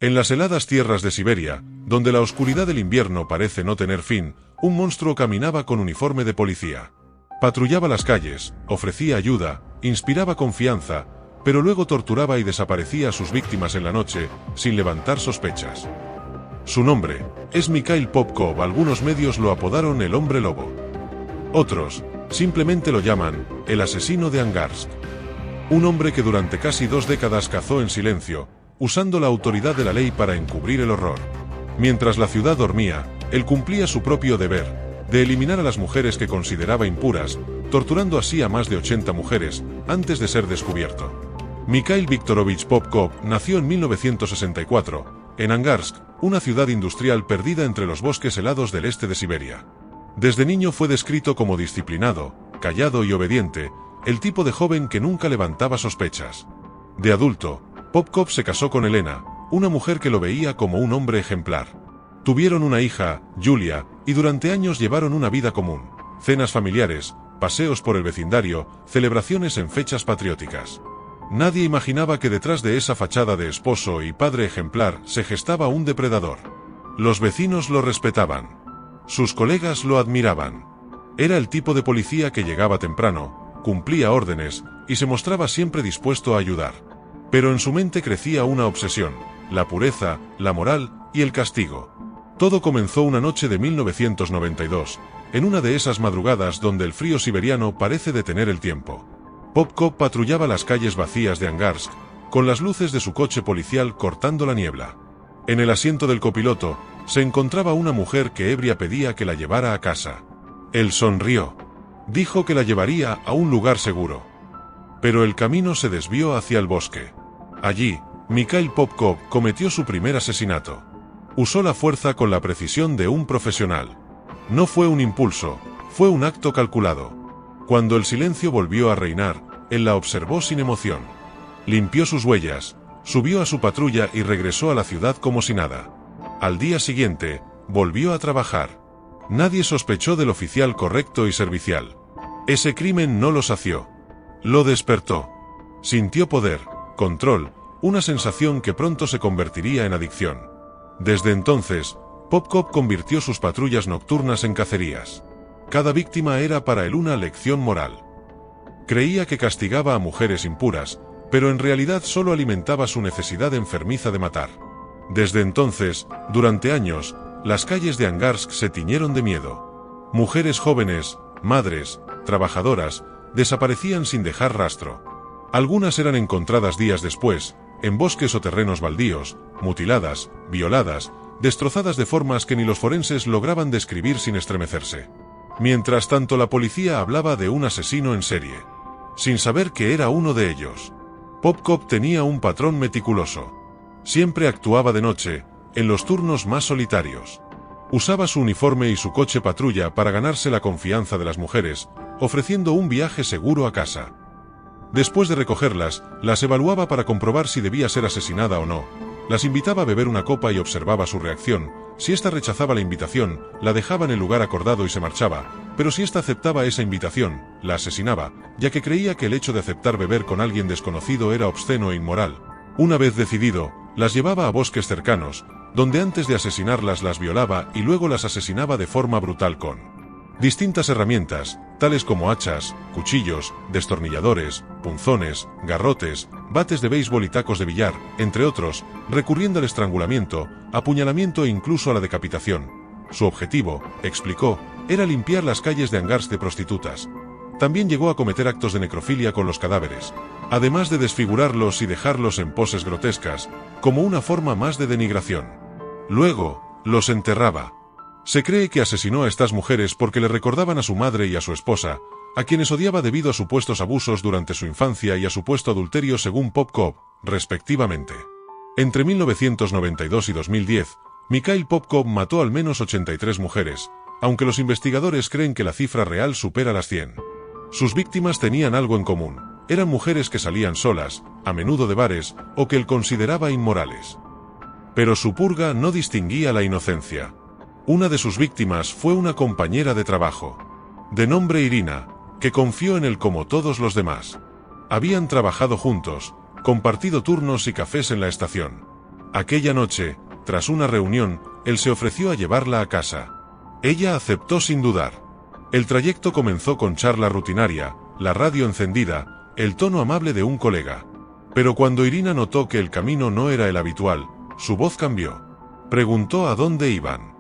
En las heladas tierras de Siberia, donde la oscuridad del invierno parece no tener fin, un monstruo caminaba con uniforme de policía. Patrullaba las calles, ofrecía ayuda, inspiraba confianza, pero luego torturaba y desaparecía a sus víctimas en la noche, sin levantar sospechas. Su nombre es Mikhail Popkov. Algunos medios lo apodaron el Hombre Lobo. Otros simplemente lo llaman el asesino de Angarsk. Un hombre que durante casi 2 décadas cazó en silencio, usando la autoridad de la ley para encubrir el horror. Mientras la ciudad dormía, él cumplía su propio deber, de eliminar a las mujeres que consideraba impuras, torturando así a más de 80 mujeres, antes de ser descubierto. Mikhail Viktorovich Popkov nació en 1964, en Angarsk, una ciudad industrial perdida entre los bosques helados del este de Siberia. Desde niño fue descrito como disciplinado, callado y obediente, el tipo de joven que nunca levantaba sospechas. De adulto, Popkov se casó con Elena, una mujer que lo veía como un hombre ejemplar. Tuvieron una hija, Julia, y durante años llevaron una vida común: cenas familiares, paseos por el vecindario, celebraciones en fechas patrióticas. Nadie imaginaba que detrás de esa fachada de esposo y padre ejemplar se gestaba un depredador. Los vecinos lo respetaban. Sus colegas lo admiraban. Era el tipo de policía que llegaba temprano, cumplía órdenes y se mostraba siempre dispuesto a ayudar. Pero en su mente crecía una obsesión: la pureza, la moral y el castigo. Todo comenzó una noche de 1992, en una de esas madrugadas donde el frío siberiano parece detener el tiempo. Popkov patrullaba las calles vacías de Angarsk, con las luces de su coche policial cortando la niebla. En el asiento del copiloto se encontraba una mujer que ebria pedía que la llevara a casa. Él sonrió. Dijo que la llevaría a un lugar seguro. Pero el camino se desvió hacia el bosque. Allí, Mikhail Popkov cometió su primer asesinato. Usó la fuerza con la precisión de un profesional. No fue un impulso, fue un acto calculado. Cuando el silencio volvió a reinar, él la observó sin emoción. Limpió sus huellas, subió a su patrulla y regresó a la ciudad como si nada. Al día siguiente, volvió a trabajar. Nadie sospechó del oficial correcto y servicial. Ese crimen no lo sació. Lo despertó. Sintió poder, control, una sensación que pronto se convertiría en adicción. Desde entonces, Popkov convirtió sus patrullas nocturnas en cacerías. Cada víctima era para él una lección moral. Creía que castigaba a mujeres impuras, pero en realidad solo alimentaba su necesidad enfermiza de matar. Desde entonces, durante años, las calles de Angarsk se tiñeron de miedo. Mujeres jóvenes, madres, trabajadoras, desaparecían sin dejar rastro. Algunas eran encontradas días después, en bosques o terrenos baldíos, mutiladas, violadas, destrozadas de formas que ni los forenses lograban describir sin estremecerse. Mientras tanto, la policía hablaba de un asesino en serie, sin saber que era uno de ellos. Popkov tenía un patrón meticuloso. Siempre actuaba de noche, en los turnos más solitarios. Usaba su uniforme y su coche patrulla para ganarse la confianza de las mujeres, ofreciendo un viaje seguro a casa. Después de recogerlas, las evaluaba para comprobar si debía ser asesinada o no. Las invitaba a beber una copa y observaba su reacción. Si ésta rechazaba la invitación, la dejaba en el lugar acordado y se marchaba, pero si ésta aceptaba esa invitación, la asesinaba, ya que creía que el hecho de aceptar beber con alguien desconocido era obsceno e inmoral. Una vez decidido, las llevaba a bosques cercanos, donde antes de asesinarlas las violaba y luego las asesinaba de forma brutal con distintas herramientas, tales como hachas, cuchillos, destornilladores, punzones, garrotes, bates de béisbol y tacos de billar, entre otros, recurriendo al estrangulamiento, apuñalamiento e incluso a la decapitación. Su objetivo, explicó, era limpiar las calles de Angarsk de prostitutas. También llegó a cometer actos de necrofilia con los cadáveres, además de desfigurarlos y dejarlos en poses grotescas, como una forma más de denigración. Luego, los enterraba. Se cree que asesinó a estas mujeres porque le recordaban a su madre y a su esposa, a quienes odiaba debido a supuestos abusos durante su infancia y a supuesto adulterio según Popkov, respectivamente. Entre 1992 y 2010, Mikhail Popkov mató al menos 83 mujeres, aunque los investigadores creen que la cifra real supera las 100. Sus víctimas tenían algo en común: eran mujeres que salían solas, a menudo de bares, o que él consideraba inmorales. Pero su purga no distinguía la inocencia. Una de sus víctimas fue una compañera de trabajo, de nombre Irina, que confió en él como todos los demás. Habían trabajado juntos, compartido turnos y cafés en la estación. Aquella noche, tras una reunión, él se ofreció a llevarla a casa. Ella aceptó sin dudar. El trayecto comenzó con charla rutinaria, la radio encendida, el tono amable de un colega. Pero cuando Irina notó que el camino no era el habitual, su voz cambió. Preguntó a dónde iban.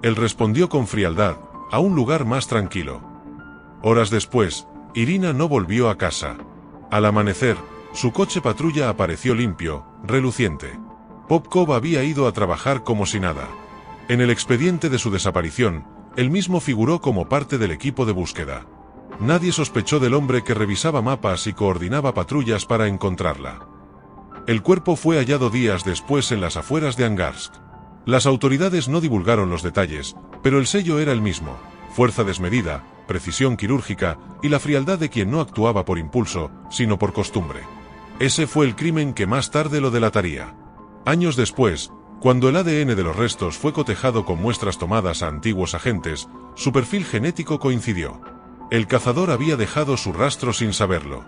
Él respondió con frialdad, a un lugar más tranquilo. Horas después, Irina no volvió a casa. Al amanecer, su coche patrulla apareció limpio, reluciente. Popkov había ido a trabajar como si nada. En el expediente de su desaparición, él mismo figuró como parte del equipo de búsqueda. Nadie sospechó del hombre que revisaba mapas y coordinaba patrullas para encontrarla. El cuerpo fue hallado días después en las afueras de Angarsk. Las autoridades no divulgaron los detalles, pero el sello era el mismo: fuerza desmedida, precisión quirúrgica y la frialdad de quien no actuaba por impulso, sino por costumbre. Ese fue el crimen que más tarde lo delataría. Años después, cuando el ADN de los restos fue cotejado con muestras tomadas a antiguos agentes, su perfil genético coincidió. El cazador había dejado su rastro sin saberlo.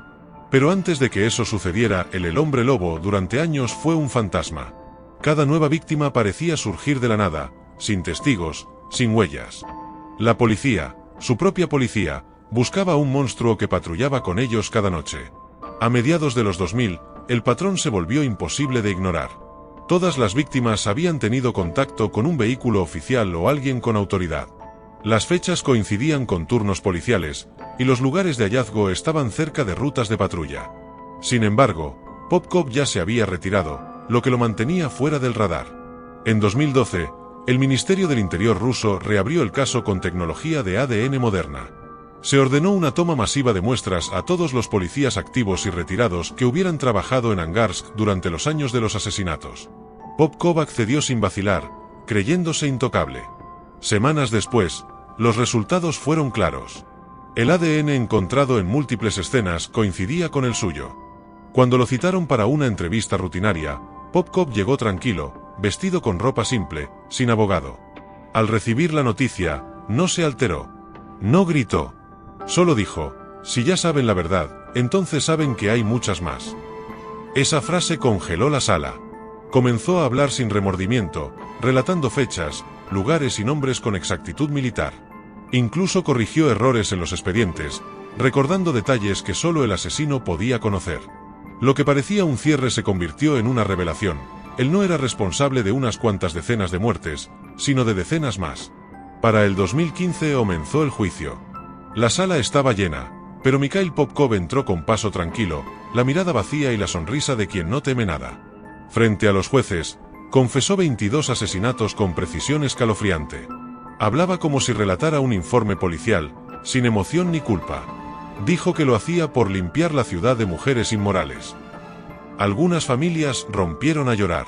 Pero antes de que eso sucediera, el hombre lobo durante años fue un fantasma. Cada nueva víctima parecía surgir de la nada, sin testigos, sin huellas. La policía, su propia policía, buscaba un monstruo que patrullaba con ellos cada noche. A mediados de los 2000, el patrón se volvió imposible de ignorar. Todas las víctimas habían tenido contacto con un vehículo oficial o alguien con autoridad. Las fechas coincidían con turnos policiales, y los lugares de hallazgo estaban cerca de rutas de patrulla. Sin embargo, Popkov ya se había retirado, lo que lo mantenía fuera del radar. En 2012, el Ministerio del Interior ruso reabrió el caso con tecnología de ADN moderna. Se ordenó una toma masiva de muestras a todos los policías activos y retirados que hubieran trabajado en Angarsk durante los años de los asesinatos. Popkov accedió sin vacilar, creyéndose intocable. Semanas después, los resultados fueron claros. El ADN encontrado en múltiples escenas coincidía con el suyo. Cuando lo citaron para una entrevista rutinaria, Popkov llegó tranquilo, vestido con ropa simple, sin abogado. Al recibir la noticia, no se alteró. No gritó. Solo dijo: si ya saben la verdad, entonces saben que hay muchas más. Esa frase congeló la sala. Comenzó a hablar sin remordimiento, relatando fechas, lugares y nombres con exactitud militar. Incluso corrigió errores en los expedientes, recordando detalles que solo el asesino podía conocer. Lo que parecía un cierre se convirtió en una revelación. Él no era responsable de unas cuantas decenas de muertes, sino de decenas más. Para el 2015 comenzó el juicio. La sala estaba llena, pero Mikhail Popkov entró con paso tranquilo, la mirada vacía y la sonrisa de quien no teme nada. Frente a los jueces, confesó 22 asesinatos con precisión escalofriante. Hablaba como si relatara un informe policial, sin emoción ni culpa. Dijo que lo hacía por limpiar la ciudad de mujeres inmorales. Algunas familias rompieron a llorar.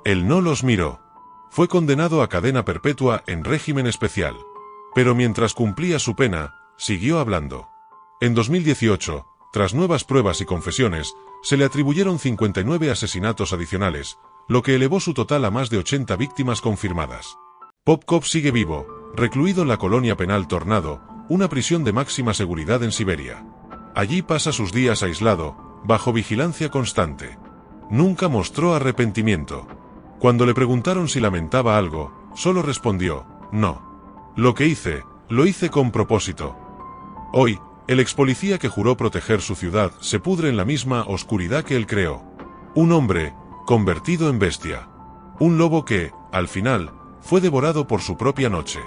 Él no los miró. Fue condenado a cadena perpetua en régimen especial. Pero mientras cumplía su pena, siguió hablando. En 2018, tras nuevas pruebas y confesiones, se le atribuyeron 59 asesinatos adicionales, lo que elevó su total a más de 80 víctimas confirmadas. Popkov sigue vivo, recluido en la colonia penal Tornado, una prisión de máxima seguridad en Siberia. Allí pasa sus días aislado, bajo vigilancia constante. Nunca mostró arrepentimiento. Cuando le preguntaron si lamentaba algo, solo respondió: no. Lo que hice, lo hice con propósito. Hoy, el expolicía que juró proteger su ciudad se pudre en la misma oscuridad que él creó. Un hombre, convertido en bestia. Un lobo que, al final, fue devorado por su propia noche.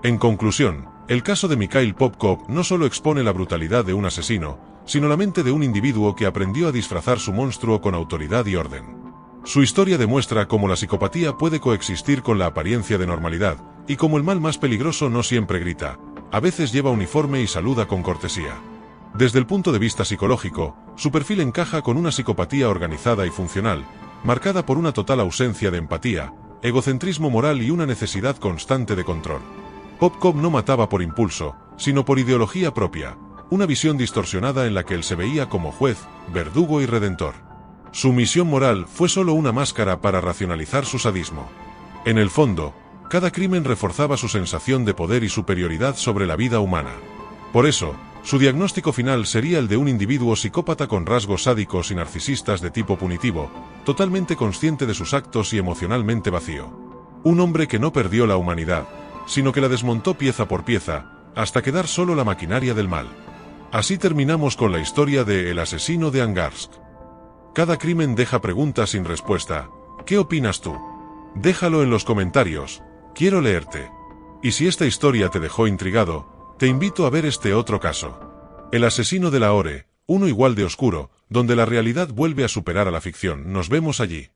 En conclusión, el caso de Mikhail Popkov no solo expone la brutalidad de un asesino, sino la mente de un individuo que aprendió a disfrazar su monstruo con autoridad y orden. Su historia demuestra cómo la psicopatía puede coexistir con la apariencia de normalidad, y cómo el mal más peligroso no siempre grita. A veces lleva uniforme y saluda con cortesía. Desde el punto de vista psicológico, su perfil encaja con una psicopatía organizada y funcional, marcada por una total ausencia de empatía, egocentrismo moral y una necesidad constante de control. Popkov no mataba por impulso, sino por ideología propia, una visión distorsionada en la que él se veía como juez, verdugo y redentor. Su misión moral fue solo una máscara para racionalizar su sadismo. En el fondo, cada crimen reforzaba su sensación de poder y superioridad sobre la vida humana. Por eso, Su diagnóstico final sería el de un individuo psicópata con rasgos sádicos y narcisistas de tipo punitivo, totalmente consciente de sus actos y emocionalmente vacío. Un hombre que no perdió la humanidad, sino que la desmontó pieza por pieza, hasta quedar solo la maquinaria del mal. Así terminamos con la historia de El asesino de Angarsk. Cada crimen deja preguntas sin respuesta. ¿Qué opinas tú? Déjalo en los comentarios, quiero leerte. Y si esta historia te dejó intrigado, te invito a ver este otro caso. El asesino de Lahore, uno igual de oscuro, donde la realidad vuelve a superar a la ficción. Nos vemos allí.